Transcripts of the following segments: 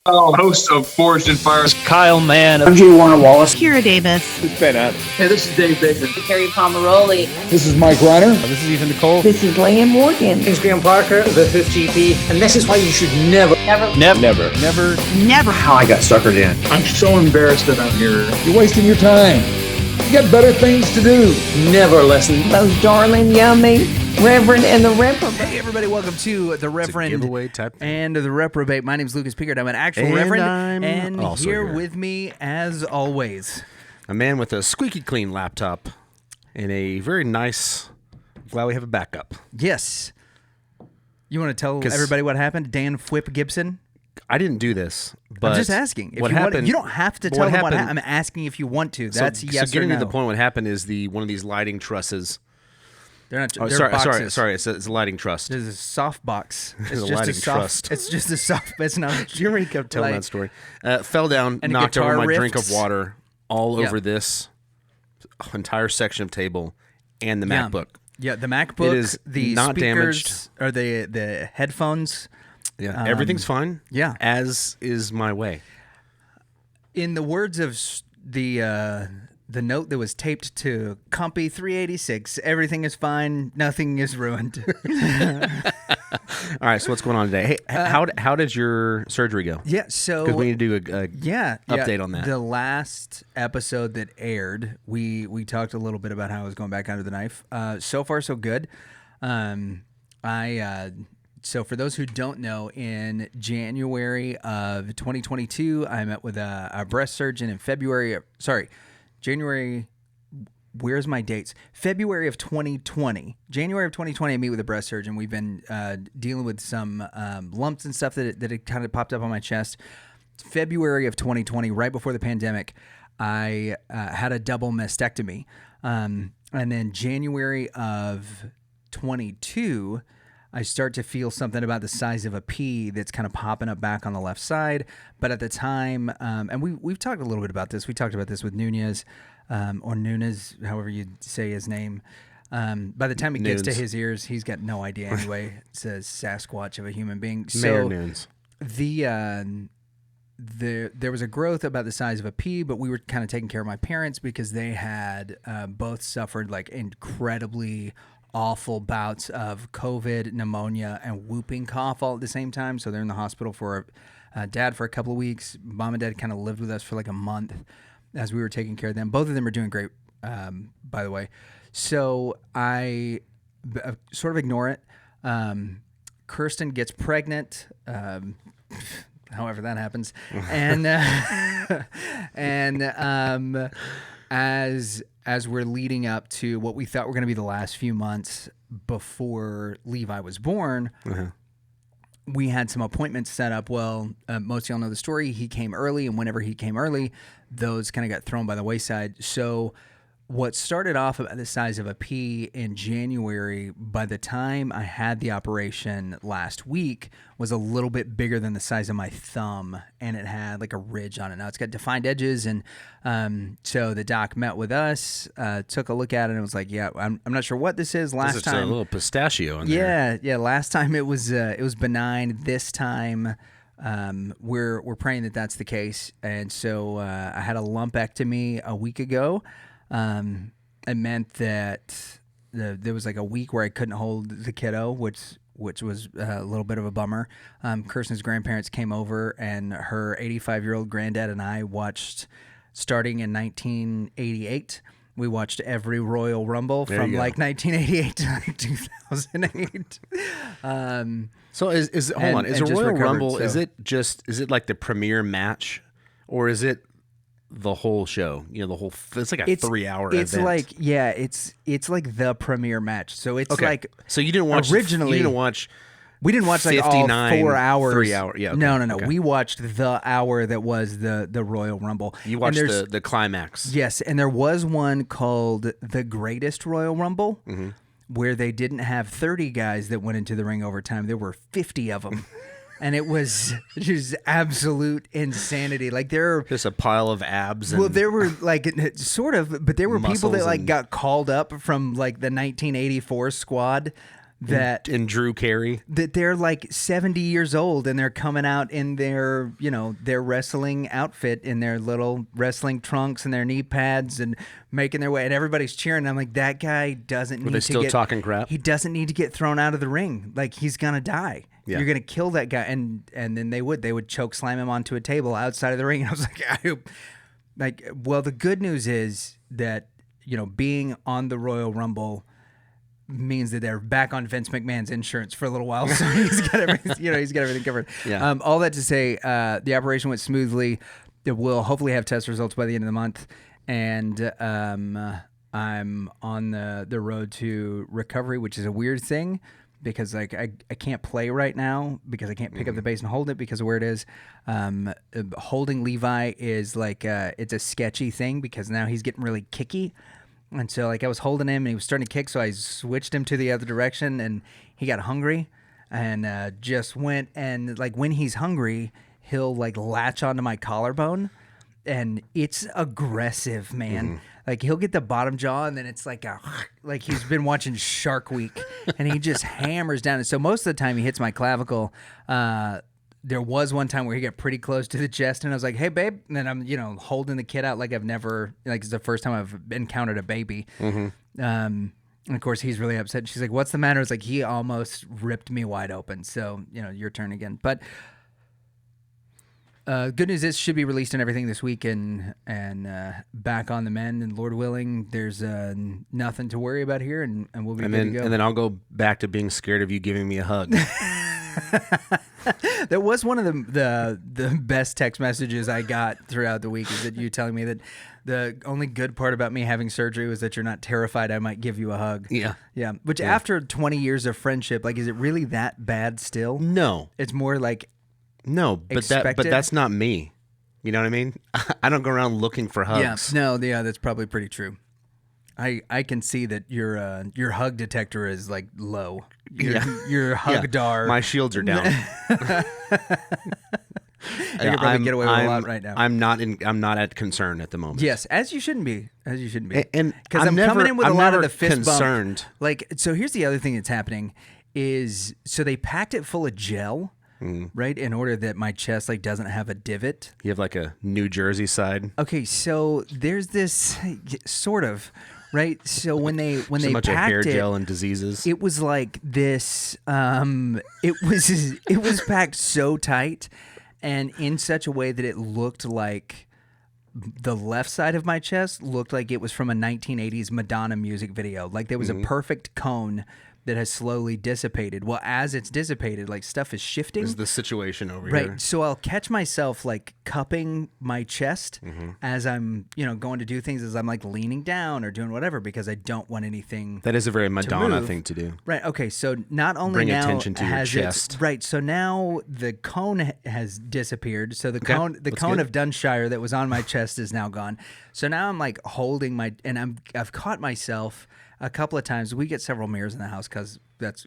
Host of Forged in Fire. Kyle Mann. I'm G. Warner Wallace. Kira Davis. It's Ben Adams. Hey, this is Dave Baker. Carrie Pomeroli. This is Mike Reiner. This is Ethan Nicole. This is Leah Morgan. This is Graham Parker, the 5th GP, and this is why you should never. How I got suckered in. I'm so embarrassed that I'm here. You're wasting your time. You got better things to do. Never listen. Those darling, yummy Reverend and the Reprobate. Hey everybody, welcome to the Reverend and the Reprobate. My name is Lucas Pickard. I'm an actual Reverend, and here with me, as always, a man with a squeaky clean laptop and a very nice. Glad we have a backup. Yes. You want to tell everybody what happened? Dan Fwip Gibson? I didn't do this, but I'm just asking. If what you happened? You don't have to tell them what happened. I'm asking if you want to. That's yes so getting or no. to the point, what happened is one of these lighting trusses. They're not. Oh, they're sorry. It's a lighting truss. There's a soft box. It's a lighting truss. It's just a soft. It's not. Do you remember he kept telling that story? Fell down, and knocked over my riffs. drink of water all over this entire section of table and the MacBook. Yeah, the MacBook. It is the not speakers, damaged. or the headphones. Yeah, everything's fine. Yeah, as is my way. In the words of the note that was taped to Compy 386, everything is fine, nothing is ruined. All right, so what's going on today? Hey, how did your surgery go? Yeah, so because we need to do a update on that. The last episode that aired, we talked a little bit about how I was going back under the knife. So far, so good. So for those who don't know, in January of 2022, I met with a breast surgeon in January. Where's my dates? February of 2020. January of 2020, I meet with a breast surgeon. We've been dealing with some lumps and stuff that had kind of popped up on my chest. February of 2020, right before the pandemic, I had a double mastectomy. And then January of 22, I start to feel something about the size of a pea that's kind of popping up back on the left side. But at the time, and we've talked a little bit about this. We talked about this with Nunez, or Nunez, however you say his name. By the time it gets to his ears, he's got no idea anyway. It's a Sasquatch of a human being. So Nunes. There was a growth about the size of a pea, but we were kind of taking care of my parents because they had both suffered like incredibly awful bouts of COVID, pneumonia, and whooping cough all at the same time. So they're in the hospital for dad for a couple of weeks. Mom and dad kind of lived with us for like a month as we were taking care of them. Both of them are doing great, by the way. So I sort of ignore it. Kirsten gets pregnant, however that happens. And as we're leading up to what we thought were going to be the last few months before Levi was born, we had some appointments set up. Well, most of y'all know the story. He came early, and whenever he came early, those kind of got thrown by the wayside. So what started off about the size of a pea in January, by the time I had the operation last week, was a little bit bigger than the size of my thumb, and it had like a ridge on it. Now it's got defined edges, and so the doc met with us, took a look at it, and was like, "Yeah, I'm not sure what this is." Last time, a little pistachio in there. Yeah. Last time it was benign. This time, we're praying that that's the case, and so I had a lumpectomy a week ago. It meant that there was like a week where I couldn't hold the kiddo, which was a little bit of a bummer. Kirsten's grandparents came over, and her 85-year-old granddad and I watched, starting in 1988, we watched every Royal Rumble from like 1988 to like 2008. So is a Royal Rumble, is it like the premier match, or is it the whole show? You know, it's like a 3-hour event. It's like, it's like the premiere match. So it's like, so you didn't watch originally. We didn't watch like all 4 hours. 3 hour. Yeah. Okay. No. Okay. We watched the hour that was the Royal Rumble. You watched the climax. Yes, and there was one called The Greatest Royal Rumble, where they didn't have 30 guys that went into the ring overtime. There were 50 of them. And it was just absolute insanity. Like there, just a pile of abs. Well, there were like sort of, but there were people that like got called up from like the 1984 squad that and Drew Carey, that they're like 70 years old and they're coming out in their, their wrestling outfit, in their little wrestling trunks and their knee pads, and making their way, and everybody's cheering. I'm like, that guy doesn't need they still talking crap? He doesn't need to get thrown out of the ring. Like, he's gonna die. Yeah. You're gonna kill that guy. And then they would choke slam him onto a table outside of the ring. And I was like, well, the good news is that, being on the Royal Rumble means that they're back on Vince McMahon's insurance for a little while, so he's got everything. He's got everything covered. Yeah. All that to say, the operation went smoothly. We'll hopefully have test results by the end of the month, and I'm on the road to recovery, which is a weird thing because I can't play right now because I can't pick up the bass and hold it because of where it is. Holding Levi is like it's a sketchy thing because now he's getting really kicky. And so, I was holding him, and he was starting to kick, so I switched him to the other direction, and he got hungry, and just went, and, when he's hungry, he'll, latch onto my collarbone, and it's aggressive, man. He'll get the bottom jaw, and then it's like he's been watching Shark Week, and he just hammers down. And so most of the time, he hits my clavicle. There was one time where he got pretty close to the chest, and I was like, "Hey, babe!" And then I'm, holding the kid out like I've never, it's the first time I've encountered a baby. And of course, he's really upset. She's like, "What's the matter?" It's like he almost ripped me wide open. So, your turn again. But good news is, should be released and everything this week, and back on the mend. And Lord willing, there's nothing to worry about here, and we'll be good to go. And then I'll go back to being scared of you giving me a hug. That was one of the best text messages I got throughout the week, is that you telling me that the only good part about me having surgery was that you're not terrified I might give you a hug. Yeah. Yeah. Which after 20 years of friendship, is it really that bad still? No. It's more like no, but that's not me. You know what I mean? I don't go around looking for hugs. Yeah, that's probably pretty true. I can see that your hug detector is low. Your hugdar. My shields are down. I could probably get away with a lot right now. I'm not at concern at the moment. Yes, as you shouldn't be. And because I'm coming in with a lot of the fist concerned. Bump. So here's the other thing that's happening is, so they packed it full of gel, right, in order that my chest doesn't have a divot. You have a New Jersey side. Okay, so there's this sort of. Right, so when they packed a bunch of hair gel and diseases, it was like this. It was packed so tight, and in such a way that it looked like the left side of my chest looked like it was from a 1980s Madonna music video. There was a perfect cone that has slowly dissipated. Well, as it's dissipated, stuff is shifting. Is the situation over here. Right. So I'll catch myself cupping my chest as I'm, going to do things, as I'm leaning down or doing whatever, because I don't want anything. That is a very Madonna thing to do. Right. Okay. So not only bring now attention to your chest. Right. So now the cone has disappeared. So the cone of Dunshire that was on my chest is now gone. So now I'm holding and I've caught myself a couple of times. We get several mirrors in the house because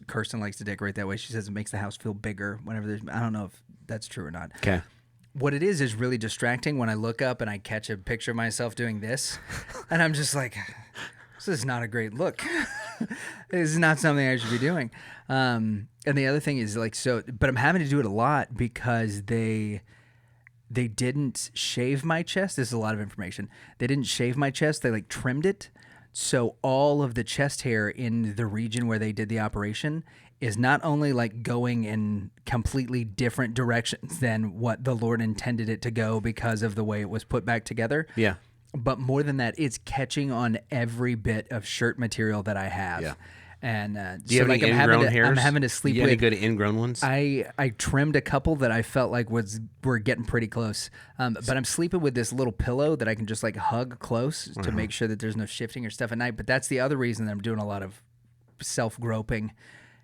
Kirsten likes to decorate that way. She says it makes the house feel bigger whenever there's. I don't know if that's true or not. Okay. What it is really distracting when I look up and I catch a picture of myself doing this, and I'm just like, this is not a great look. This is not something I should be doing. And the other thing is but I'm having to do it a lot because they didn't shave my chest. This is a lot of information. They didn't shave my chest. They trimmed it. So all of the chest hair in the region where they did the operation is not only going in completely different directions than what the Lord intended it to go because of the way it was put back together. Yeah. But more than that, it's catching on every bit of shirt material that I have. Yeah. And do you have any ingrown hairs? I'm having to sleep with. Any good ingrown ones? I trimmed a couple that I felt were getting pretty close. But I'm sleeping with this little pillow that I can just hug close to make sure that there's no shifting or stuff at night. But that's the other reason that I'm doing a lot of self-groping,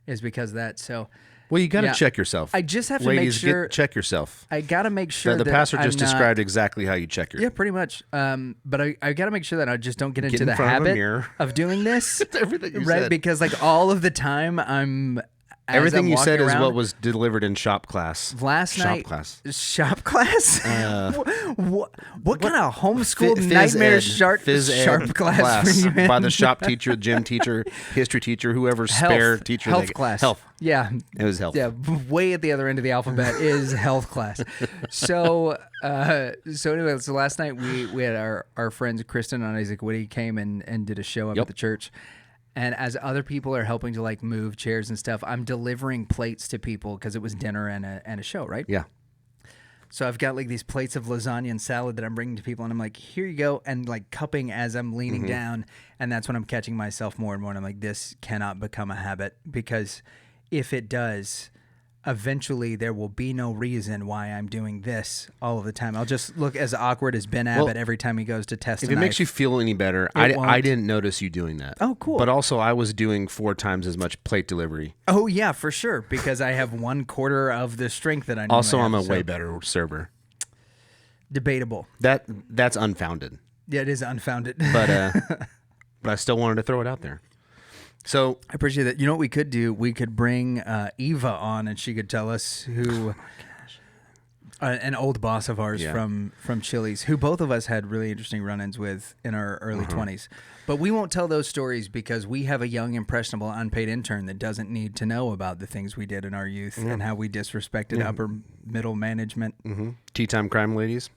is because of that. So, well, you got to check yourself. I just have to Ladies, make sure. Check yourself. I got to make sure the that pastor just I'm not, described exactly how you check your. Yeah, pretty much. But I got to make sure that I just don't get into in the front of a habit mirror. of doing this. Everything you right? said. Because all of the time I'm Everything I'm you said walking is around, what was delivered in shop class. last night. Shop class? What kind of homeschooled nightmare sharp class were you in? By the shop teacher, gym teacher, history teacher, whoever's spare teacher. Health class. Health. Yeah. It was health. Yeah, way at the other end of the alphabet is health class. So anyway, so last night we had our friends Kristen and Isaac Woody came and did a show up at the church. And as other people are helping to like move chairs and stuff, I'm delivering plates to people because it was dinner and a show, right? Yeah. So I've got like these plates of lasagna and salad that I'm bringing to people, and I'm like, here you go, and like cupping as I'm leaning down, and that's when I'm catching myself more and more, and I'm like, this cannot become a habit, because if it does, eventually there will be no reason why I'm doing this all of the time. I'll just look as awkward as Ben Abbott every time he goes to test If a it knife. makes you feel any better, I didn't notice you doing that. Oh, cool. But also, I was doing 4 times as much plate delivery. Oh, yeah, for sure, because I have 1/4 of the strength that I normally Also, I'm have, a way better server. Debatable. That's unfounded. Yeah, it is unfounded. But I still wanted to throw it out there. So I appreciate that. You know what we could do? We could bring Eva on, and she could tell us who, an old boss of ours from Chili's, who both of us had really interesting run-ins with in our early 20s. But we won't tell those stories because we have a young, impressionable, unpaid intern that doesn't need to know about the things we did in our youth and how we disrespected upper middle management. Tea time crime ladies.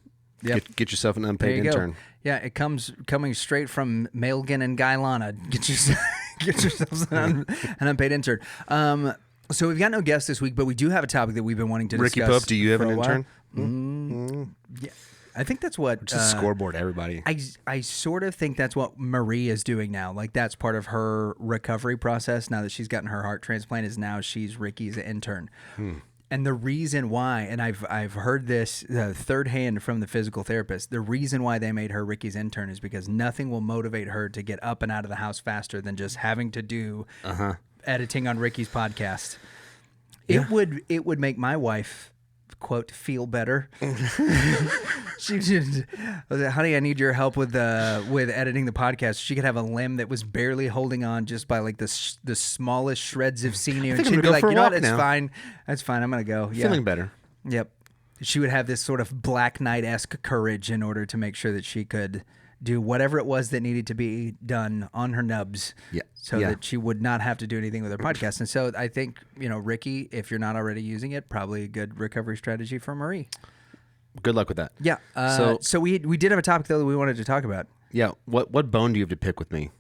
Yep. Get yourself an There unpaid you go. intern. Yeah, it coming straight from Mailgan and Guylana. Get yourselves an unpaid intern. So we've got no guests this week, but we do have a topic that we've been wanting to discuss. Ricky Pope, do you have for an a while. intern? Yeah, I think that's what. Just scoreboard, everybody. I sort of think that's what Marie is doing now. Like that's part of her recovery process now that she's gotten her heart transplant. Is now she's Ricky's intern. And the reason why, and I've heard this third hand from the physical therapist, the reason why they made her Ricky's intern is because nothing will motivate her to get up and out of the house faster than just having to do editing on Ricky's podcast. Yeah. It would make my wife, quote, feel better. She just, honey, I need your help with editing the podcast. She could have a limb that was barely holding on just by like the smallest shreds of sinew, and she'd be like, you know what, it's fine, that's fine, I'm gonna go. Yeah. Feeling better. Yep. She would have this sort of Black Knight-esque courage in order to make sure that she could do whatever it was that needed to be done on her nubs, that she would not have to do anything with her podcast. And so I think, Ricky, if you're not already using it, probably a good recovery strategy for Marie. Good luck with that. Yeah. So we did have a topic, though, that we wanted to talk about. Yeah. What bone do you have to pick with me?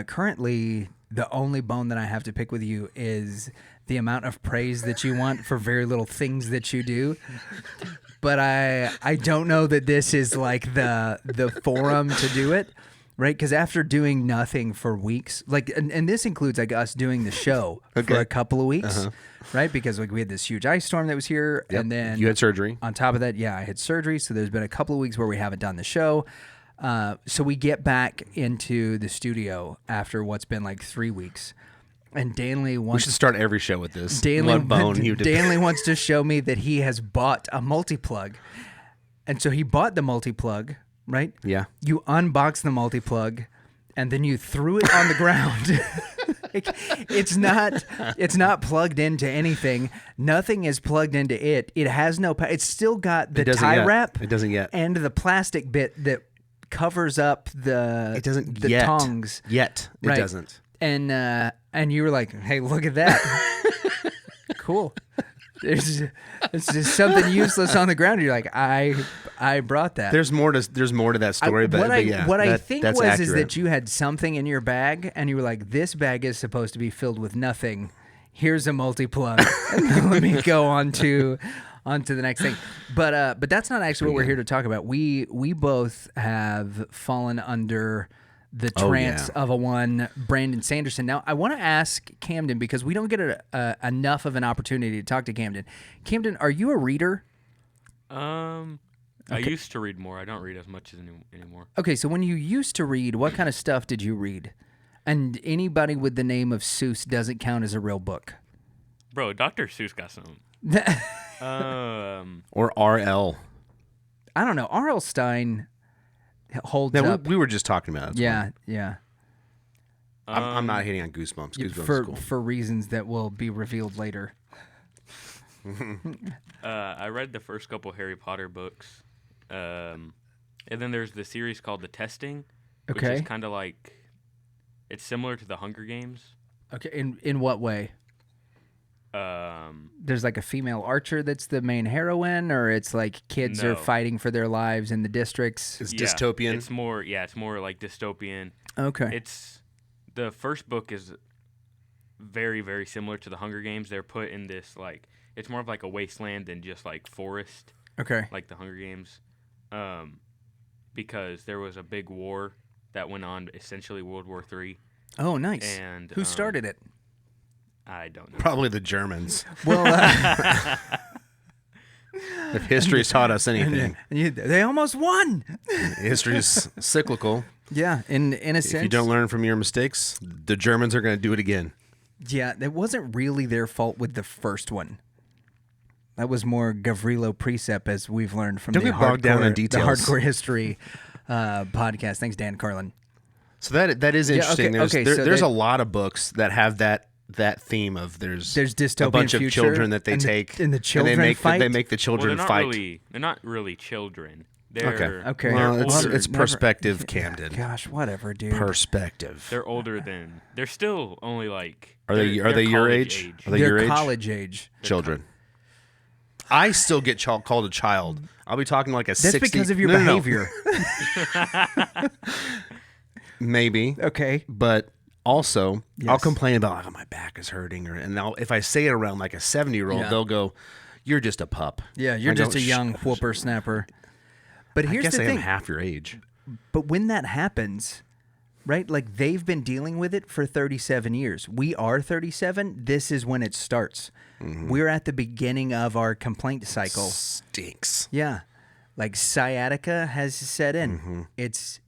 Currently, the only bone that I have to pick with you is the amount of praise that you want for very little things that you do. But I don't know that this is like the forum to do it, right? Because after doing nothing for weeks, like, and this includes like us doing the show for a couple of weeks, right? Because like we had this huge ice storm that was here, and then you had surgery. On top of that, I had surgery. So there's been a couple of weeks where we haven't done the show. So we get back into the studio after what's been like 3 weeks. And Danley wants... We should start every show with this. Danley wants to show me that he has bought a multi-plug. And so he bought the multi-plug, right? Yeah. You unboxed the multi-plug, and then you threw it on the ground. It's not plugged into anything. Nothing is plugged into it. It has no... It's still got the tie wrap. It doesn't yet. And the plastic bit that covers up the tongs. Yet. It doesn't. And you were like, hey, look at that. Cool. It's just something useless on the ground. You're like, I brought that. There's more to that story, but what I think that's was accurate. is that you had something in your bag, and you were like, this bag is supposed to be filled with nothing. Here's a multi-plug. Let me go on to the next thing. But that's not actually what we're here to talk about. We both have fallen under the trance of a one Brandon Sanderson. Now, I want to ask Camden, because we don't get enough of an opportunity to talk to Camden. Camden, are you a reader? I used to read more. I don't read as much anymore. Okay, so when you used to read, what kind of stuff did you read? And anybody with the name of Seuss doesn't count as a real book. Bro, Dr. Seuss got some. Or R.L. I don't know. R.L. Stein holds up. We were just talking about it. Yeah. I'm not hitting on Goosebumps. Goosebumps is cool. For reasons that will be revealed later. I read the first couple Harry Potter books, and then there's the series called The Testing, which is kind of like, it's similar to the Hunger Games. Okay, in what way? There's like a female archer that's the main heroine, or it's like kids are fighting for their lives in the districts. It's dystopian. It's more like dystopian. Okay. The first book is very, very similar to the Hunger Games. They're put in this like, it's more of like a wasteland than just like forest. Okay. Like the Hunger Games, because there was a big war that went on, essentially World War III. Oh, nice. And who started it? I don't know. Probably the Germans. Well, if history's taught us anything, they almost won. History's cyclical. Yeah, in a sense. If you don't learn from your mistakes, the Germans are going to do it again. Yeah, it wasn't really their fault with the first one. That was more Gavrilo Precept, as we've learned from the hardcore history podcast. Thanks, Dan Carlin. So that is interesting. There's a lot of books that have that theme of there's dystopian a bunch of children that they take and the children fight. They make the children fight. They're not really children. They're okay. Well, it's perspective, Camden. Gosh, whatever, dude. Perspective. They're older than. They're still only like. Are they your age? Are they your age? College age Children. I still get called a child. I'll be talking like a 60. That's because of your behavior. Maybe. Okay. But also, I'll complain about, my back is hurting. If I say it around like a 70-year-old, they'll go, you're just a pup. Yeah, you're just a young whippersnapper. But here's the thing. I am half your age. But when that happens, right, like they've been dealing with it for 37 years. We are 37. This is when it starts. Mm-hmm. We're at the beginning of our complaint cycle. Stinks. Yeah. Like sciatica has set in. Mm-hmm.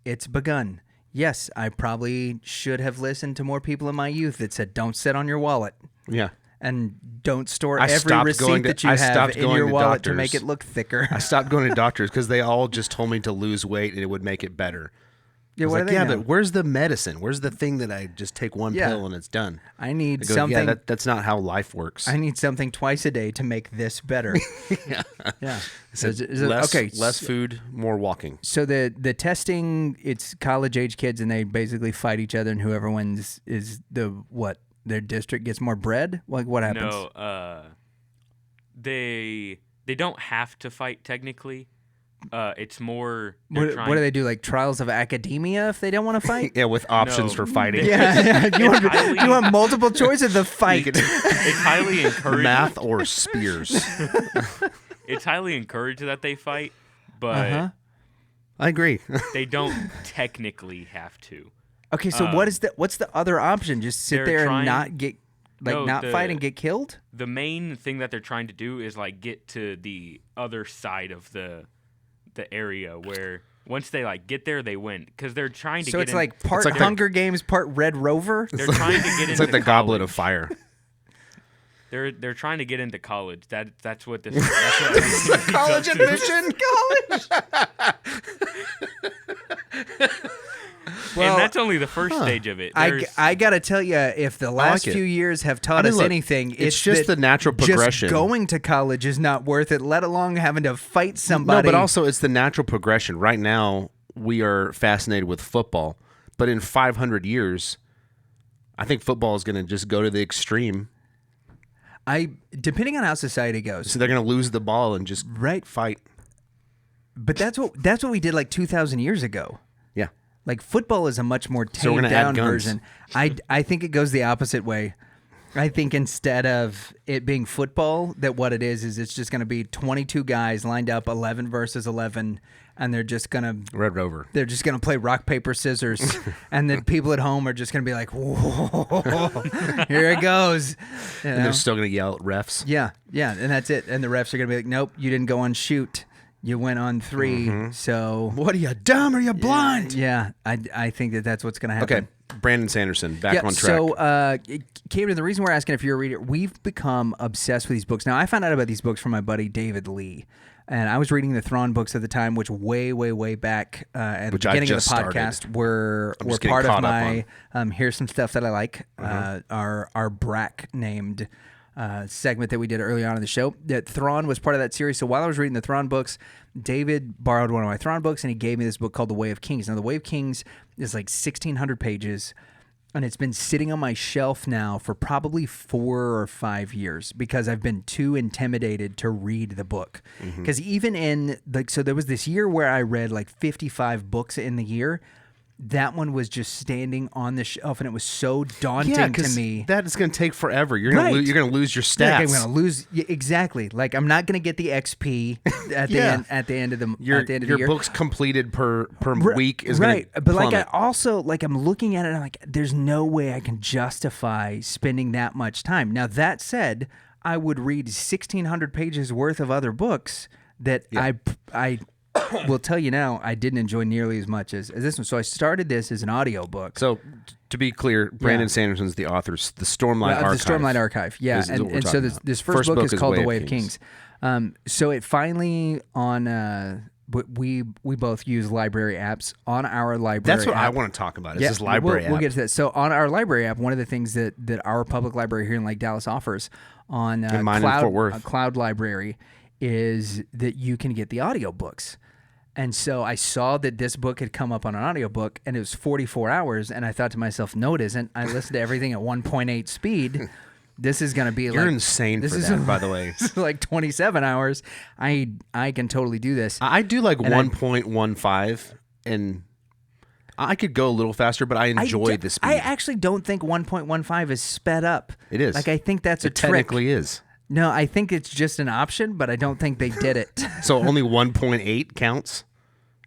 It's begun. Yes, I probably should have listened to more people in my youth that said, don't sit on your wallet. Yeah. And don't store every receipt that you have in your wallet to make it look thicker. I stopped going to doctors because they all just told me to lose weight and it would make it better. Yeah, but where's the medicine? Where's the thing that I just take one pill and it's done? I need something. Yeah, that's not how life works. I need something twice a day to make this better. Yeah. Less food, more walking. So the testing, it's college age kids and they basically fight each other and whoever wins is their district gets more bread? Like what happens? No, they don't have to fight technically. It's more. What do they do? Like trials of academia if they don't want to fight? Yeah, with options for fighting. Yeah. You want multiple choice of the fight. It's highly encouraged. Math or spears. It's highly encouraged that they fight, but I agree. They don't technically have to. Okay, so what's the other option? Just sit there and not get fight and get killed? The main thing that they're trying to do is like get to the other side of the area where once they like get there they win because they're trying to. So it's like part Hunger Games, part Red Rover. They're trying to get into. It's like the Goblet of Fire. They're trying to get into college. That's what this. That's what college admission. Well, and that's only the first stage of it. I gotta tell you, if the last few years have taught us anything, it's just the natural progression. Just going to college is not worth it, let alone having to fight somebody. No, but also it's the natural progression. Right now, we are fascinated with football, but in 500 years, I think football is going to just go to the extreme. Depending on how society goes, so they're going to lose the ball and just fight. But that's what we did like 2,000 years ago. Yeah. Like football is a much more tamed down version. I think it goes the opposite way. I think instead of it being football, that what it is it's just going to be 22 guys lined up 11 versus 11, and they're just going to Red Rover. They're just going to play rock paper scissors, and the people at home are just going to be like, "Whoa, here it goes!" You know? And they're still going to yell at refs. Yeah, and that's it. And the refs are going to be like, "Nope, you didn't go on shoot." You went on 3, so... What are you, dumb? Are you blind? Yeah, I think that's what's going to happen. Okay, Brandon Sanderson, back on track. So, Camden, the reason we're asking if you're a reader, we've become obsessed with these books. Now, I found out about these books from my buddy David Lee. And I was reading the Thrawn books at the time, which way back at the beginning of the podcast were part of my here's some stuff that I like. Our Brack named segment that we did early on in the show. That Thrawn was part of that series. So while I was reading the Thrawn books, David borrowed one of my Thrawn books and he gave me this book called The Way of Kings. Now, The Way of Kings is like 1,600 pages. And it's been sitting on my shelf now for probably 4 or 5 years because I've been too intimidated to read the book. Because even in, so there was this year where I read like 55 books in the year. That one was just standing on the shelf, and it was so daunting to me. That is going to take forever. You're going to lose your stats. I'm going to lose exactly. Like I'm not going to get the XP at the end. At the end of the your year. books completed per week is right. But plummet. Like I also I'm looking at it. And I'm like, there's no way I can justify spending that much time. Now that said, I would read 1,600 pages worth of other books that I will tell you now, I didn't enjoy nearly as much as this one. So I started this as an audiobook. So to be clear, Brandon Sanderson's the author, the Stormlight Archive. The Stormlight Archive, yeah. And so this first book is called The Way of Kings. So it finally on... we both use library apps on our library. That's what app. I want to talk about. Is this library app? We'll get to that. So on our library app, one of the things that our public library here in Lake Dallas offers on Cloud Library is that you can get the audiobooks. And so I saw that this book had come up on an audiobook, and it was 44 hours, and I thought to myself, no, it isn't. I listened to everything at 1.8 speed. This is going to be You're insane for that, by the way. Like 27 hours. I can totally do this. I do like 1.15, and I could go a little faster, but I enjoy the speed. I actually don't think 1.15 is sped up. It is. Like I think that's a trick. It technically is. No, I think it's just an option, but I don't think they did it. So only 1.8 counts?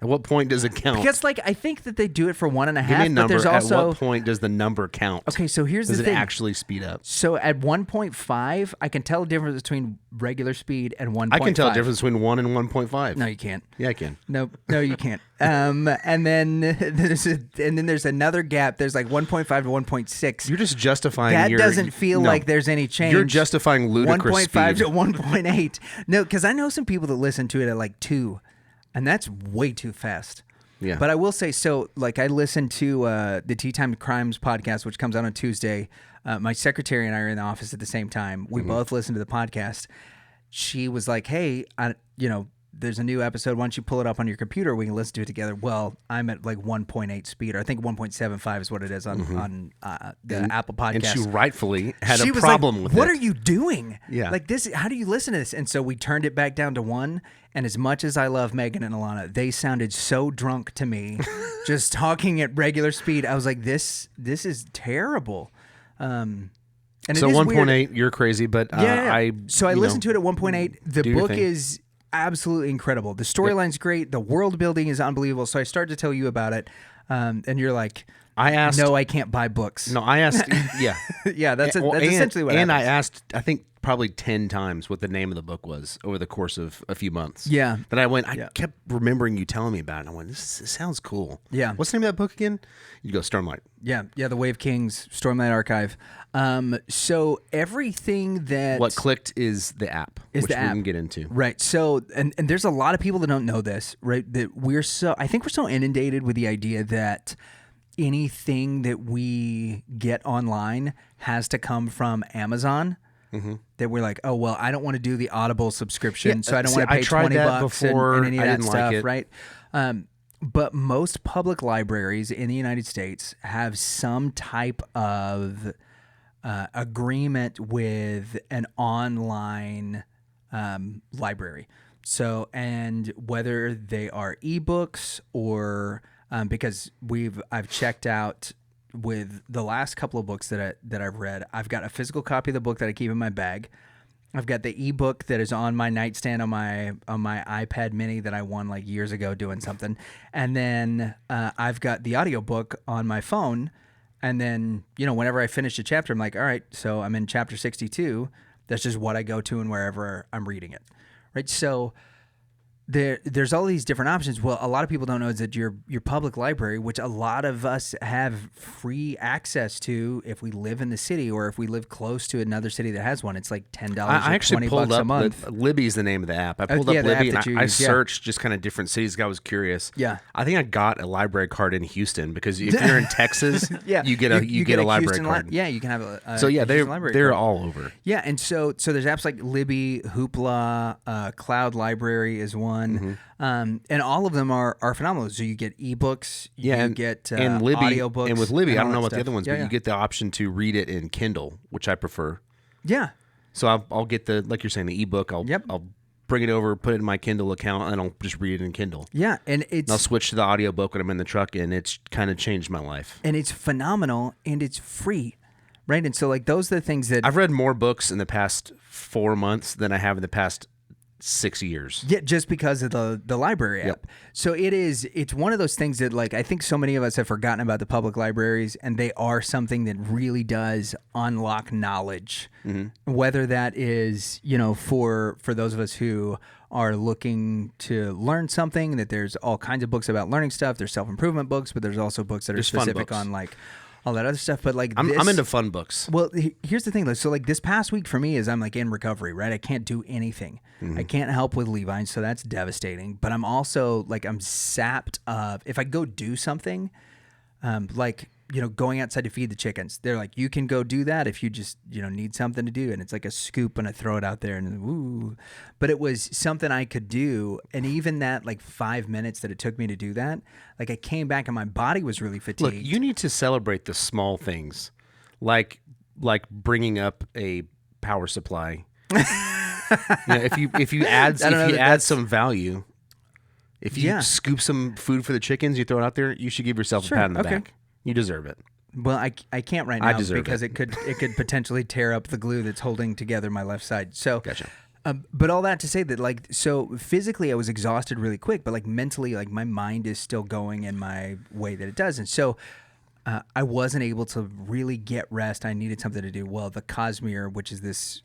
At what point does it count? Because I think that they do it for 1.5. Give me a number. But there's also, at what point does the number count? Okay, so here's the thing. Does it actually speed up? So at 1.5, I can tell the difference between regular speed and 1.5. I can tell the difference between 1 and 1.5. No, you can't. Yeah, I can. No, you can't. And then there's another gap. There's like 1.5 to 1.6. You're just justifying that doesn't feel like there's any change. You're justifying ludicrous 1.5 speed. to 1.8. No, because I know some people that listen to it at like 2, and that's way too fast. Yeah. But I will say, so I listened to the Tea Time Crimes podcast, which comes out on Tuesday. My secretary and I are in the office at the same time. We both listened to the podcast. She was like, hey, there's a new episode. Why don't you pull it up on your computer? We can listen to it together. Well, I'm at like 1.8 speed, or I think 1.75 is what it is on the Apple Podcast. And she rightfully had she a was problem like, with what it. are you doing? Yeah. Like this, how do you listen to this? And so we turned it back down to 1. And as much as I love Megan and Alana, they sounded so drunk to me, just talking at regular speed. I was like, this is terrible. And so 1.8, you're crazy, but I listened to it at 1.8. The book is absolutely incredible. The storyline's great. The world building is unbelievable. So I started to tell you about it, and you're like, no, I can't buy books. No, I asked. Yeah, yeah, that's essentially what happened. And I asked, I think probably 10 times what the name of the book was over the course of a few months. Yeah. Then I kept remembering you telling me about it. And I went, this sounds cool. Yeah. What's the name of that book again? You go Stormlight. Yeah, The Way of Kings, Stormlight Archive. So everything that... What clicked is the app, which we can get into. Right. So, and there's a lot of people that don't know this, right? That I think we're so inundated with the idea that anything that we get online has to come from Amazon. That we're like, oh, well, I don't want to do the Audible subscription, so I don't want to pay $20 and any of that stuff, right? But most public libraries in the United States have some type of agreement with an online library. So, and whether they are ebooks or because I've checked out with the last couple of books that I've read, I've got a physical copy of the book that I keep in my bag. I've got the ebook that is on my nightstand on my iPad mini that I won like years ago doing something. And then I've got the audiobook on my phone. And then, whenever I finish a chapter, I'm like, all right, so I'm in chapter 62. That's just what I go to and wherever I'm reading it. Right. So there's all these different options. Well, a lot of people don't know is that your public library, which a lot of us have free access to if we live in the city or if we live close to another city that has one, it's like $10 I or actually $20 pulled a up month. Libby's the name of the app. I pulled up the Libby app that and you I use, searched just kind of different cities. I was curious. Yeah. I think I got a library card in Houston because if you're in Texas, you get a library Houston card. Yeah, you can have a So yeah, library they're card. all over. Yeah, and so there's apps like Libby, Hoopla, Cloud Library is one, and all of them are phenomenal. So you get ebooks, you get and Libby, audiobooks, and with Libby, I don't know all about that the other stuff. ones, but you get the option to read it in Kindle, which I prefer. Yeah. So I'll get the, like you're saying, the ebook. I'll bring it over, put it in my Kindle account, and I'll just read it in Kindle. Yeah, and I'll switch to the audiobook when I'm in the truck, and it's kind of changed my life. And it's phenomenal, and it's free, right? And so like those are the things that I've read more books in the past 4 months than I have in the past 6 years. Yeah, just because of the library app. Yep. So it's one of those things that like I think so many of us have forgotten about the public libraries, and they are something that really does unlock knowledge. Whether that is, for those of us who are looking to learn something, that there's all kinds of books about learning stuff. There's self-improvement books, but there's also books that are specific on like all that other stuff. But like I'm into fun books. Well, here's the thing though. So like this past week for me is I'm like in recovery, right? I can't do anything. I can't help with Levi, so that's devastating. But I'm also like I'm sapped of if I go do something, like going outside to feed the chickens. They're like, you can go do that if you just need something to do, and it's like a scoop and I throw it out there and woo. But it was something I could do, and even that like 5 minutes that it took me to do that, like I came back and my body was really fatigued. Look, you need to celebrate the small things, like bringing up a power supply. If you add some value, if you scoop some food for the chickens, you throw it out there, you should give yourself a pat on the back. You deserve it. Well, I can't right now because it. it could potentially tear up the glue that's holding together my left side. So Gotcha. But all that to say that like so physically I was exhausted really quick, but like mentally like my mind is still going in my way that it does, and so I wasn't able to really get rest. I needed something to do. Well, the Cosmere, which is this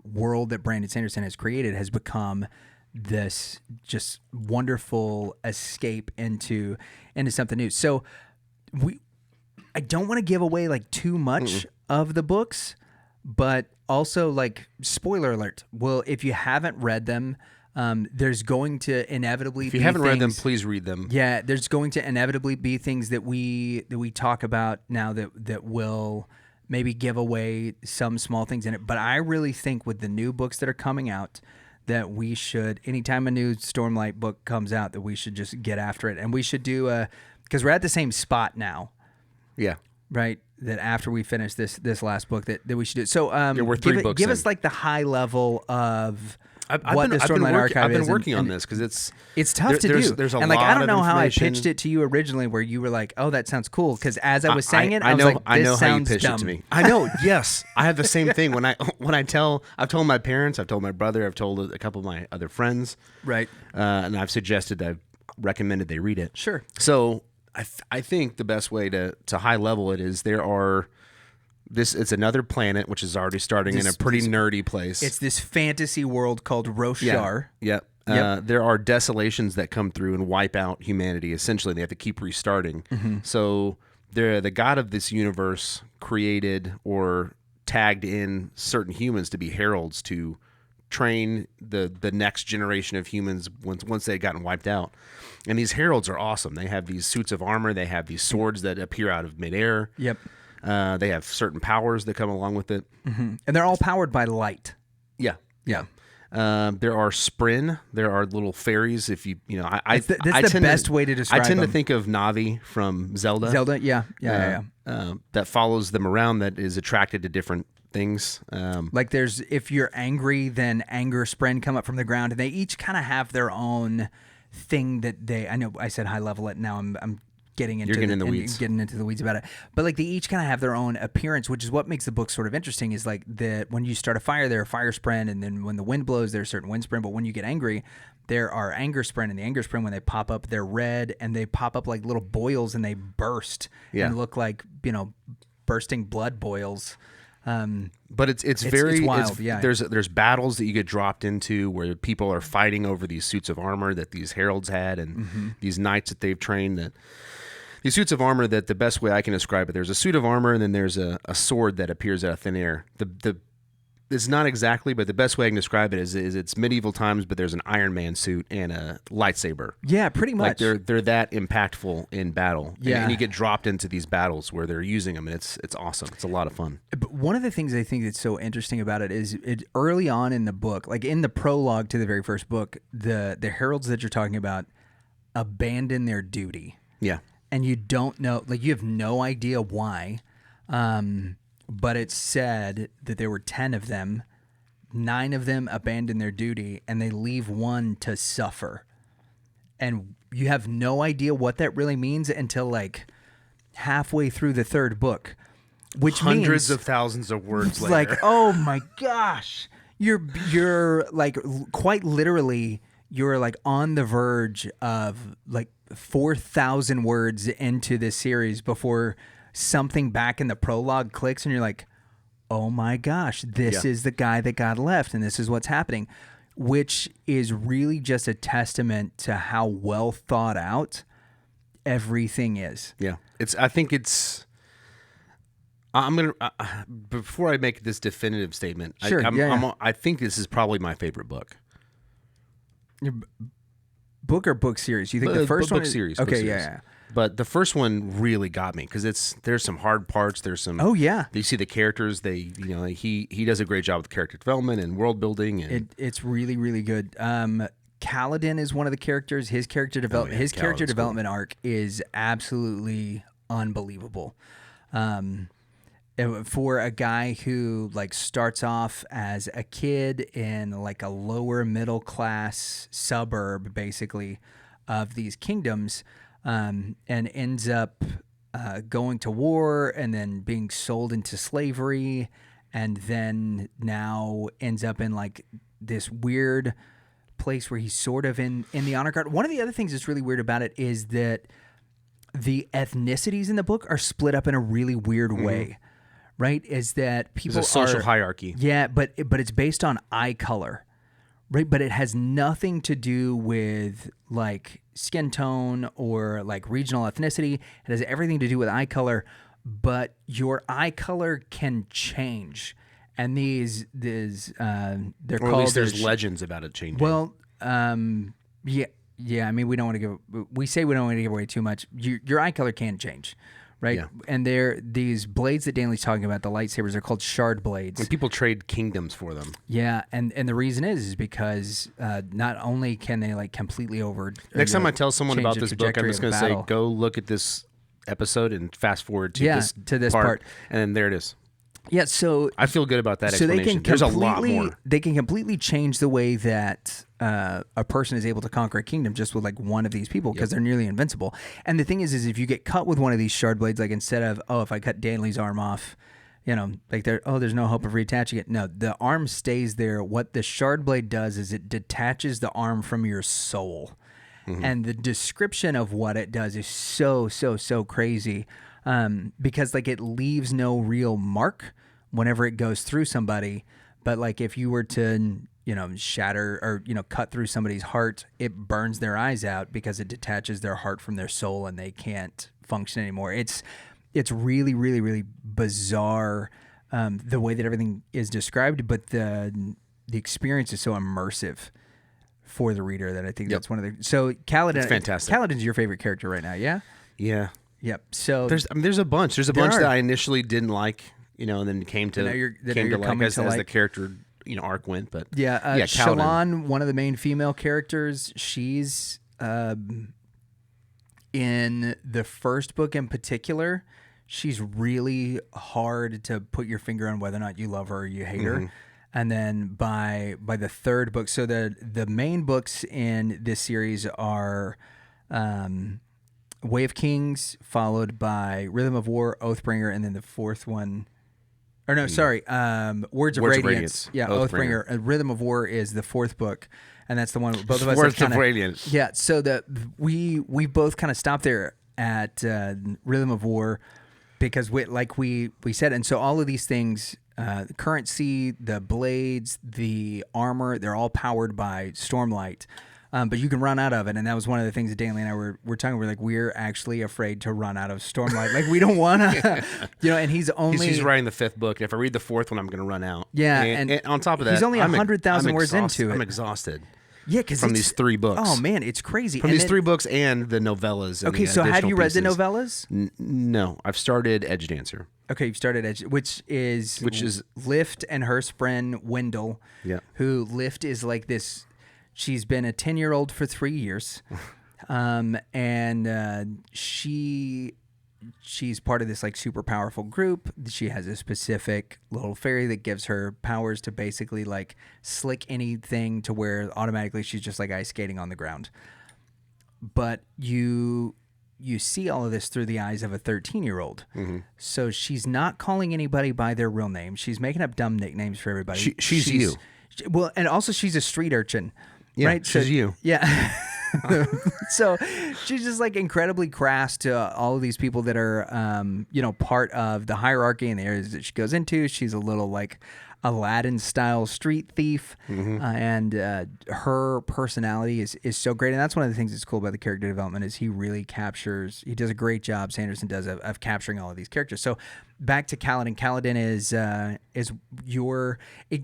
world that Brandon Sanderson has created, has become this just wonderful escape into something new. So I don't want to give away like too much of the books, but also like spoiler alert. Well, if you haven't read them, there's going to inevitably if you haven't read them, please read them. Yeah, there's going to inevitably be things that we talk about now that will maybe give away some small things in it. But I really think with the new books that are coming out, that we should, anytime a new Stormlight book comes out, that we should just get after it, and we should do because we're at the same spot now. Yeah. Right. That after we finish this last book, that we should do it. So we're 3 books give in. us like the high level of I've been working on this because it's tough to do. There's a and like lot I don't of know how I information. pitched it to you originally, where you were like, "Oh, that sounds cool." Because as I was saying it, I was know like, "This how you sounds pitched dumb." it to me. I know. Yes, I have the same thing I've told my parents, I've told my brother, I've told a couple of my other friends, Right. And I've recommended they read it. Sure. So I think the best way to high level it is it's another planet which is already starting in a pretty nerdy place. It's this fantasy world called Roshar. Yeah. There are desolations that come through and wipe out humanity. Essentially, they have to keep restarting. So the god of this universe created or tagged in certain humans to be heralds to train the next generation of humans once they'd gotten wiped out. And these heralds are awesome. They have these suits of armor. They have these swords that appear out of midair. Yep. They have certain powers that come along with it. And they're all powered by light. Yeah. Yeah. There are Sprin. There are little fairies. If you know, That's the best way to describe I tend them. to think of Navi from Zelda. Yeah. That follows them around. That is attracted to different things. Like there's, if you're angry, then anger Spren come up from the ground, and they each kind of have their own thing that I know I said high level it. Now I'm getting into the weeds. Getting into the weeds about it. But like they each kind of have their own appearance, which is what makes the book sort of interesting. Is like that when you start a fire, they're a fire Spren, and then when the wind blows, there's a certain wind Spren. But when you get angry, there are anger Spren, and the anger Spren, when they pop up, they're red, and they pop up like little boils, and they burst and look like bursting blood boils. But it's very wild. Yeah, There's battles that you get dropped into where people are fighting over these suits of armor that these heralds had and these knights that they've trained. That these suits of armor, that the best way I can describe it, there's a suit of armor and then there's a sword that appears out of thin air. It's not exactly, but the best way I can describe it is it's medieval times, but there's an Iron Man suit and a lightsaber. Yeah, pretty much. Like they're that impactful in battle. Yeah. And you get dropped into these battles where they're using them, and it's awesome. It's a lot of fun. But one of the things I think that's so interesting about it is early on in the book, like in the prologue to the very first book, the heralds that you're talking about abandon their duty. Yeah. And you don't know, like you have no idea why. But it's said that there were 10 of them. 9 of them abandon their duty, and they leave 1 to suffer. And you have no idea what that really means until like halfway through the 3rd book, which hundreds means, of thousands of words later. like, oh my gosh, you're like quite literally, you're like on the verge of like 4,000 words into this series before something back in the prologue clicks and you're like, oh my gosh, this is the guy that got left and this is what's happening, which is really just a testament to how well thought out everything is. Yeah. I'm going to, before I make this definitive statement, Sure, I think this is probably my favorite book. Your book or book series? You think the first one book series. Okay, book series. yeah. But the first one really got me because there's some hard parts. There's some. Oh yeah. You see the characters. He does a great job with character development and world building. And It's really really good. Kaladin is one of the characters. His character development. His character development arc is absolutely unbelievable. For a guy who like starts off as a kid in like a lower middle class suburb, basically, of these kingdoms. And ends up going to war and then being sold into slavery, and then now ends up in like this weird place where he's sort of in the honor guard. One of the other things that's really weird about it is that the ethnicities in the book are split up in a really weird way, right? Is that people there's a social hierarchy. Yeah, but it's based on eye color. Right, but it has nothing to do with like skin tone or like regional ethnicity. It has everything to do with eye color, but your eye color can change. And they're or called. At least there's legends about it changing. Well, yeah. I mean, we don't want to give away too much. Your eye color can change. Right, Yeah. And these blades that Danley's talking about, the lightsabers, are called shard blades. And people trade kingdoms for them. Yeah, and the reason is because not only can they like completely Next time I tell someone change about the this book, I'm trajectory just of going to say, battle. go look at this episode and fast forward to this part, and then there it is. Yeah, so I feel good about that so explanation. There's a lot more. They can completely change the way that a person is able to conquer a kingdom just with like one of these people because they're nearly invincible. And the thing is if you get cut with one of these shard blades, like instead of if I cut Danley's arm off, like there's no hope of reattaching it. No, the arm stays there. What the shard blade does is it detaches the arm from your soul. Mm-hmm. And the description of what it does is so crazy. Because like it leaves no real mark whenever it goes through somebody, but like if you were to shatter or cut through somebody's heart, it burns their eyes out because it detaches their heart from their soul and they can't function anymore. It's really really really bizarre the way that everything is described, but the experience is so immersive for the reader that I think that's one of the. So Kaladin, it's fantastic. Kaladin's your favorite character right now, yeah? Yeah. Yep. So there's a bunch. There's a bunch that I initially didn't like, and then came to like as the character arc went. But Shallan, one of the main female characters, she's in the first book in particular. She's really hard to put your finger on whether or not you love her or you hate her. And then by the 3rd book, so the main books in this series are Way of Kings, followed by Rhythm of War, Oathbringer, and then the 4th one. Or no, sorry, Words of Radiance. Yeah, Oathbringer. Rhythm of War is the 4th book, and that's the one both of us. Words of Radiance. Yeah, so we both kind of stopped there at Rhythm of War, because like we said, and so all of these things, the currency, the blades, the armor, they're all powered by Stormlight. But you can run out of it, and that was one of the things that Danley and I were talking. We're like, we're actually afraid to run out of Stormlight. Like, we don't want to, and he's only... He's writing the 5th book, and if I read the 4th one, I'm going to run out. Yeah, and on top of that... He's only 100,000 words into it. I'm exhausted. Yeah, because from these 3 books. Oh, man, it's crazy. From these 3 books and the novellas. And okay, so have you read pieces. the novellas? No, I've started Edge Dancer. Okay, you've started Edge, which is Lift and her friend Wendell. Yeah. Who Lift is like this... She's been a 10-year-old for 3 years, and she's part of this like super powerful group. She has a specific little fairy that gives her powers to basically like slick anything to where automatically she's just like ice skating on the ground. But you see all of this through the eyes of a 13-year-old. Mm-hmm. So she's not calling anybody by their real name. She's making up dumb nicknames for everybody. She's you. Well, and also she's a street urchin. Yeah, right? she's you. Yeah. So she's just like incredibly crass to all of these people that are, part of the hierarchy in the areas that she goes into. She's a little like Aladdin-style street thief, and her personality is so great. And that's one of the things that's cool about the character development is he does a great job, Sanderson does, of capturing all of these characters. So back to Kaladin. Kaladin is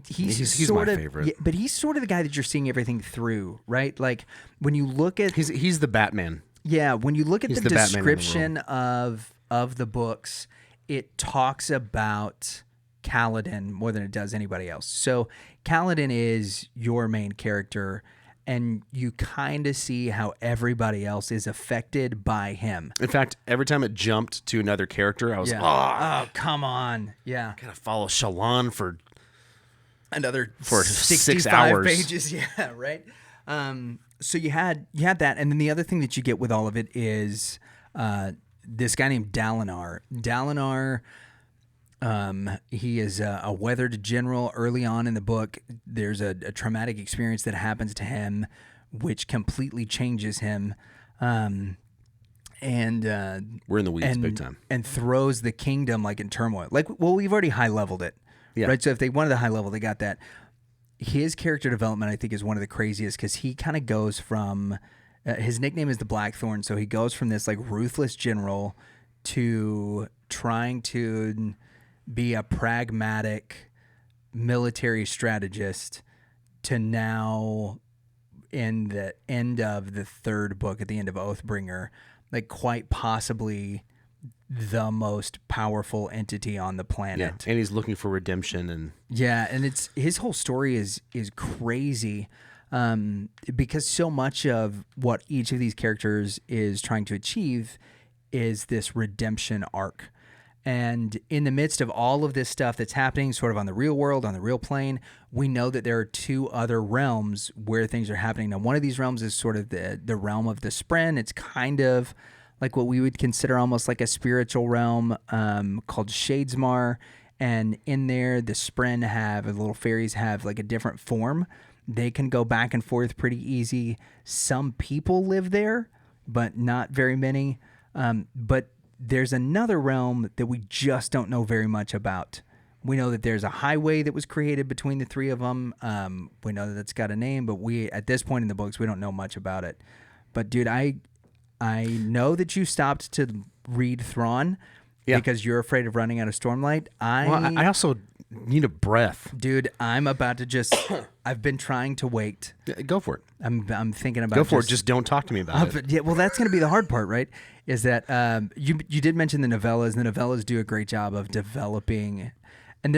he's sort my of, favorite. yeah, but he's sort of the guy that you're seeing everything through, right? Like when you look at... He's the Batman. Yeah, when you look at the description the of the books, it talks about Kaladin more than it does anybody else. So Kaladin is your main character, and you kind of see how everybody else is affected by him. In fact, every time it jumped to another character, I was oh, come on. Yeah. Gotta follow Shallan for another 6 hours. pages. Yeah, right. So you had that, and then the other thing that you get with all of it is this guy named Dalinar. Dalinar, he is a weathered general. Early on in the book, there's a traumatic experience that happens to him, which completely changes him. And we're in the weeds big time, and throws the kingdom like in turmoil. Like, well, we've already high leveled it, right? So if they wanted the high level, they got that. His character development, I think, is one of the craziest because he kind of goes from his nickname is the Blackthorn, so he goes from this like ruthless general to trying to be a pragmatic military strategist to now, in the end of the 3rd book, at the end of Oathbringer, like quite possibly the most powerful entity on the planet. Yeah, and he's looking for redemption, and it's his whole story is crazy, because so much of what each of these characters is trying to achieve is this redemption arc. And in the midst of all of this stuff that's happening sort of on the real world, on the real plane, we know that there are 2 other realms where things are happening. Now, one of these realms is sort of the realm of the Spren. It's kind of like what we would consider almost like a spiritual realm, called Shadesmar. And in there, the Spren the little fairies have like a different form. They can go back and forth pretty easy. Some people live there, but not very many. But there's another realm that we just don't know very much about. We know that there's a highway that was created between the 3 of them. We know that it's got a name, but at this point in the books, we don't know much about it. But dude, I know that you stopped to read Thrawn because you're afraid of running out of Stormlight. I also need a breath. Dude, I'm about to just... I've been trying to wait. Go for it. I'm thinking about... Go for it. Just don't talk to me about it. Yeah, well, that's going to be the hard part, right? Is that you did mention the novellas. The novellas do a great job of developing... And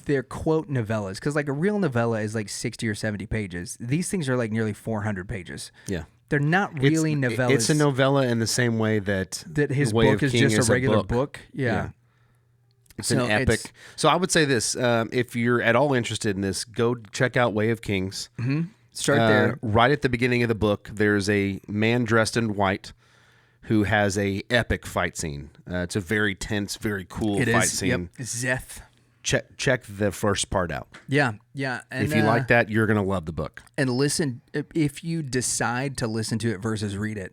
they're quote novellas, because like a real novella is like 60 or 70 pages. These things are like nearly 400 pages. Yeah. They're not really novellas. It's a novella in the same way that his Way book of is King just a regular book. book. Yeah. It's an epic. So I would say this, if you're at all interested in this, go check out Way of Kings. Mm-hmm. Start there. Right at the beginning of the book, there's a man dressed in white who has a epic fight scene. It's a very tense, very cool fight scene. Yep. Zeth. Check the first part out. Yeah. And, if you like that, you're going to love the book. And listen, if you decide to listen to it versus read it,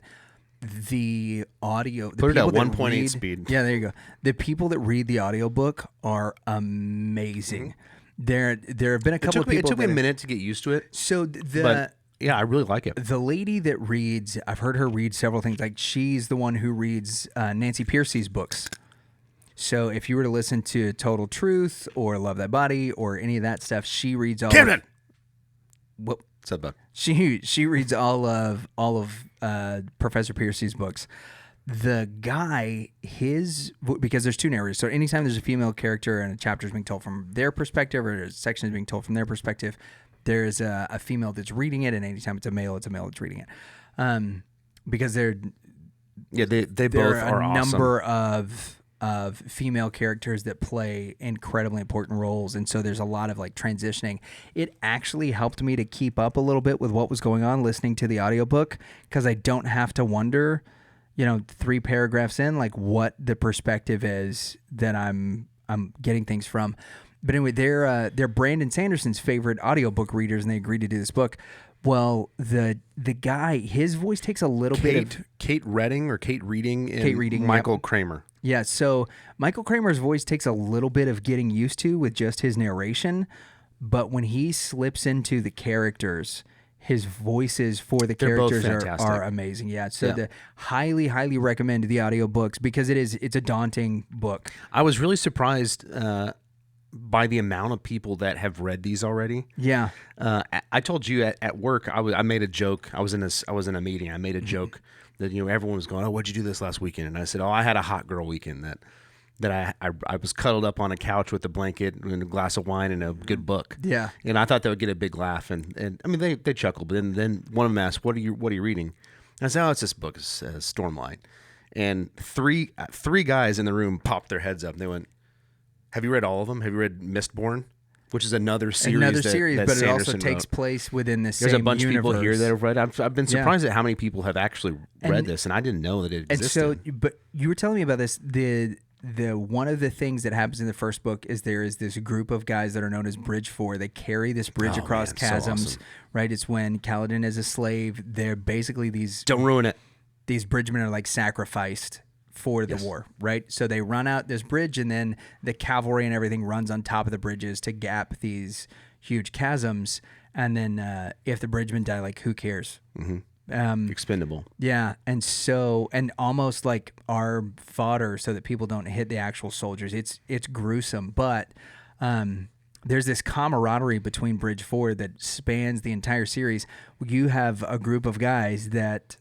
the audio. Put it at people that 1.8 read- speed. Yeah, there you go. The people that read the audiobook are amazing. There have been a couple of people. It took me a that- minute to get used to it, So but yeah, I really like it. the lady that reads, I've heard her read several things. Like she's the one who reads Nancy Pearcey's books. So if you were to listen to Total Truth or Love Thy Body or any of that stuff, she reads all. Camden! Well, What's up, bud? she reads all of Professor Pearcey's books. The guy, because there's two narrators. So anytime there's a female character and a chapter is being told from their perspective or a section is being told from their perspective, there's a female that's reading it, and anytime it's a male that's reading it. Because they both are are a awesome. number of female characters that play incredibly important roles, and so there's a lot of like transitioning. It actually helped me to keep up a little bit with what was going on listening to the audiobook, because I don't have to wonder, 3 paragraphs in, like what the perspective is that I'm getting things from. But anyway, they're Brandon Sanderson's favorite audiobook readers, and they agreed to do this book. Well, the guy, his voice takes a little bit of Kate Reading, and Kate Reading, Michael yep. Kramer. Yeah, so Michael Kramer's voice takes a little bit of getting used to with just his narration, but when he slips into the characters, his voices for the They're both characters fantastic. are amazing. Yeah, so Yeah. highly recommend the audiobooks because it's a daunting book. I was really surprised by the amount of people that have read these already. Yeah. I told you at work, I made a joke. I was in a meeting. I made a joke that everyone was going, "Oh, what'd you do this last weekend?" And I said, "Oh, I had a hot girl weekend that I was cuddled up on a couch with a blanket and a glass of wine and a good book." Yeah. And I thought that would get a big laugh, and I mean they chuckled. But then one of them asked, "What are you reading?" And I said, "Oh, it's this book, it's Stormlight." And three guys in the room popped their heads up. And they went, "Have you read all of them? Have you read Mistborn?" Which is another series. Another that series, but Sanderson it also takes wrote. place within the same There's a bunch universe. of people here that have read. I've been surprised at how many people have actually read this, and I didn't know that it existed. And so, but you were telling me about this. The one of the things that happens in the first book is there is this group of guys that are known as Bridge 4. They carry this bridge Oh, across man, so chasms, awesome. right? It's when Kaladin is a slave. They're basically these Don't ruin it. bridgemen are like sacrificed for the war, right? So they run out this bridge, and then the cavalry and everything runs on top of the bridges to gap these huge chasms. And then if the bridgemen die, like who cares? Expendable. Yeah, and almost like our fodder, so that people don't hit the actual soldiers. It's gruesome, but there's this camaraderie between Bridge 4 that spans the entire series. You have a group of guys that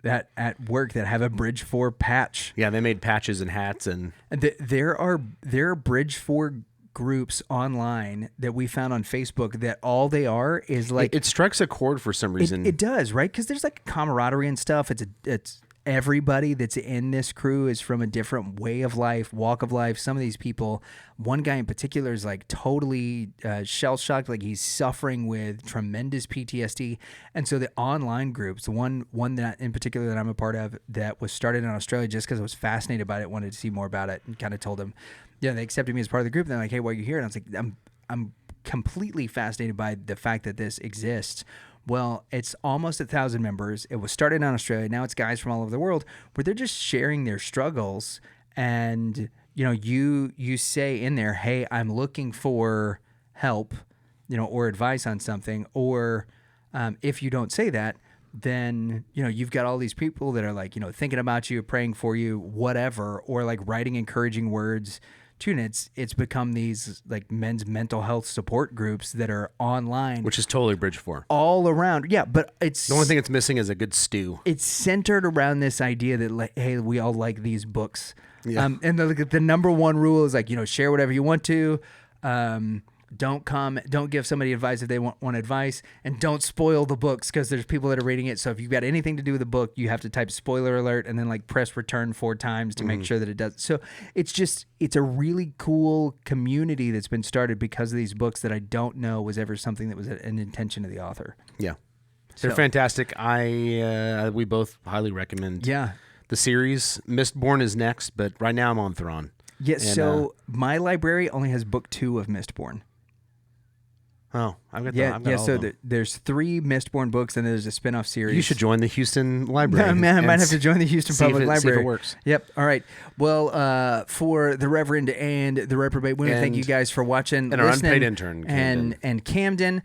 at work that have a Bridge 4 patch. Yeah, they made patches and hats and There are Bridge 4 groups online that we found on Facebook that all they are is like it strikes a chord for some reason. It does, right? Because there's like camaraderie and stuff. It's everybody that's in this crew is from a different way of life, walk of life. Some of these people, one guy in particular is like totally shell shocked, like he's suffering with tremendous PTSD. And so the online groups, the one that in particular that I'm a part of, that was started in Australia just because I was fascinated by it, wanted to see more about it, and kind of told them, they accepted me as part of the group. And they're like, "Hey, why are you here?" And I was like, I'm completely fascinated by the fact that this exists. Well, it's almost 1,000 members. It was started in Australia. Now it's guys from all over the world where they're just sharing their struggles. And, you say in there, "Hey, I'm looking for help, or advice on something." Or if you don't say that, then, you've got all these people that are like, thinking about you, praying for you, whatever, or like writing encouraging words to you. And it's become these like men's mental health support groups that are online, which is totally Bridge 4. all around. Yeah, but it's The only thing it's missing is a good stew. it's centered around this idea that like, hey, we all like these books. Yeah. And the number one rule is like, share whatever you want to. Don't give somebody advice if they want advice, and don't spoil the books because there's people that are reading it. So if you've got anything to do with the book, you have to type spoiler alert and then like press return 4 times to make sure that it does. So it's a really cool community that's been started because of these books that I don't know was ever something that was an intention of the author. Yeah. They're So- fantastic. We both highly recommend Yeah. the series. Mistborn is next, but right now I'm on Thrawn. Yeah. And, So my library only has book 2 of Mistborn. Oh, I've got Yeah, I've got all so of them. there's 3 Mistborn books, and there's a spin-off series. You should join the Houston Library. I might and have to join the Houston see if Public it- see if Library. it works. Yep. All right. Well, for the Reverend and the Reprobate, we want to thank And- you guys for watching, and our listening, unpaid intern, Camden. and Camden.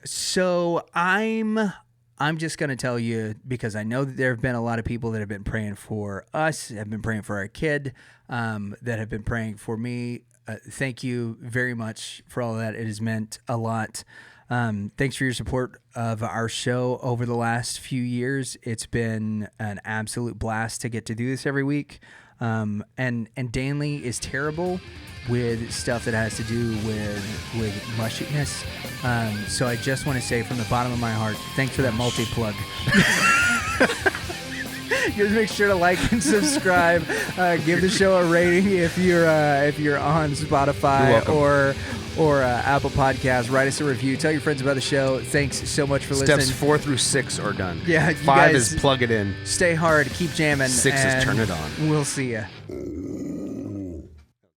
So I'm just going to tell you, because I know that there have been a lot of people that have been praying for us, have been praying for our kid, that have been praying for me. Thank you very much for all of that. It has meant a lot. Thanks for your support of our show over the last few years. It's been an absolute blast to get to do this every week. And Danley is terrible with stuff that has to do with mushiness. So I just want to say from the bottom of my heart, thanks for that multi-plug. Just make sure to like and subscribe. Give the show a rating if you're on Spotify or Apple Podcasts. Write us a review. Tell your friends about the show. Thanks so much for listening. Steps 4 through 6 are done. Yeah, you 5 guys is plug it in. Stay hard. Keep jamming. 6 is and turn it on. We'll see ya.